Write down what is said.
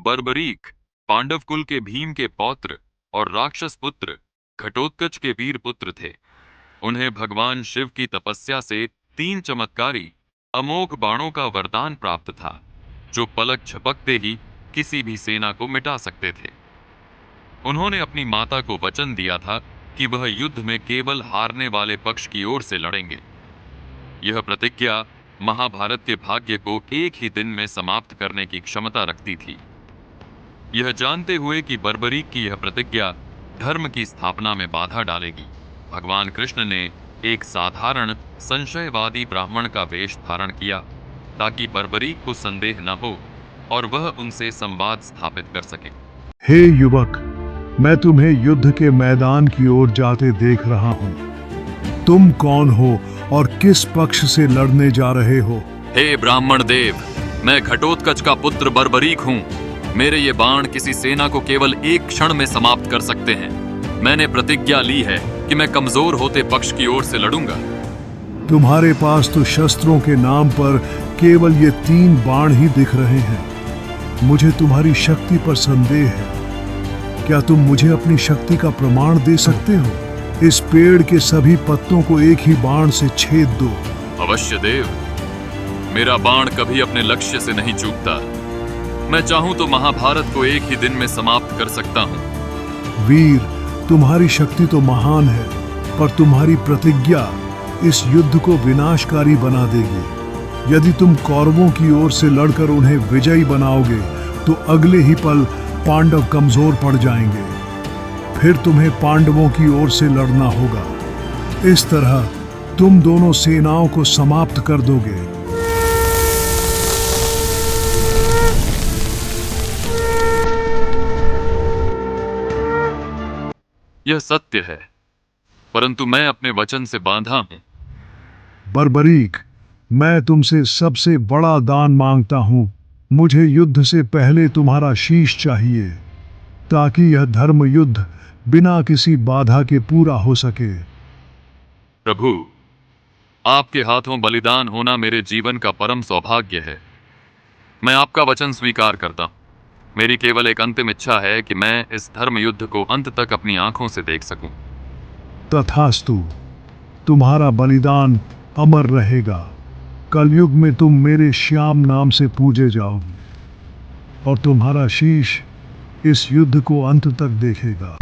बर्बरीक पांडव कुल के भीम के पौत्र और राक्षस पुत्र घटोत्कच के वीर पुत्र थे। उन्हें भगवान शिव की तपस्या से 3 चमत्कारी अमोघ बाणों का वरदान प्राप्त था, जो पलक झपकते ही किसी भी सेना को मिटा सकते थे। उन्होंने अपनी माता को वचन दिया था कि वह युद्ध में केवल हारने वाले पक्ष की ओर से लड़ेंगे। यह प्रतिज्ञा महाभारत के भाग्य को एक ही दिन में समाप्त करने की क्षमता रखती थी। यह जानते हुए कि बर्बरीक की यह प्रतिज्ञा धर्म की स्थापना में बाधा डालेगी, भगवान कृष्ण ने एक साधारण संशयवादी ब्राह्मण का वेश धारण किया, ताकि बर्बरीक को संदेह न हो और वह उनसे संवाद स्थापित कर सके। हे युवक, मैं तुम्हें युद्ध के मैदान की ओर जाते देख रहा हूँ। तुम कौन हो और किस पक्ष से लड़ने जा रहे हो? हे ब्राह्मण देव, मैं घटोत्कच का पुत्र बर्बरीक हूँ। मेरे ये बाण किसी सेना को केवल एक क्षण में समाप्त कर सकते हैं। मैंने प्रतिज्ञा ली है कि मैं कमजोर होते पक्ष की ओर से लड़ूंगा। तुम्हारे पास तो शस्त्रों के नाम पर केवल ये 3 बाण ही दिख रहे हैं। मुझे तुम्हारी शक्ति पर संदेह है। क्या तुम मुझे अपनी शक्ति का प्रमाण दे सकते हो? इस पेड़ के सभी पत्तों को एक ही बाण से छेद दो। अवश्य देव, मेरा बाण कभी अपने लक्ष्य से नहीं चूकता। मैं चाहूं तो महाभारत को एक ही दिन में समाप्त कर सकता हूं। वीर, तुम्हारी शक्ति तो महान है, पर तुम्हारी प्रतिज्ञा इस युद्ध को विनाशकारी बना देगी। यदि तुम कौरवों की ओर से लड़कर उन्हें विजयी बनाओगे, तो अगले ही पल पांडव कमजोर पड़ जाएंगे। फिर तुम्हें पांडवों की ओर से लड़ना होगा। इस तरह तुम दोनों सेनाओं को समाप्त कर दोगे। यह सत्य है, परंतु मैं अपने वचन से बांधा हूं। बर्बरीक, मैं तुमसे सबसे बड़ा दान मांगता हूं। मुझे युद्ध से पहले तुम्हारा शीश चाहिए, ताकि यह धर्म युद्ध बिना किसी बाधा के पूरा हो सके। प्रभु, आपके हाथों बलिदान होना मेरे जीवन का परम सौभाग्य है। मैं आपका वचन स्वीकार करता हूं। मेरी केवल एक अंतिम इच्छा है कि मैं इस धर्म युद्ध को अंत तक अपनी आंखों से देख सकूं। तथास्तु, तुम्हारा बलिदान अमर रहेगा। कलयुग में तुम मेरे श्याम नाम से पूजे जाओगे, और तुम्हारा शीश इस युद्ध को अंत तक देखेगा।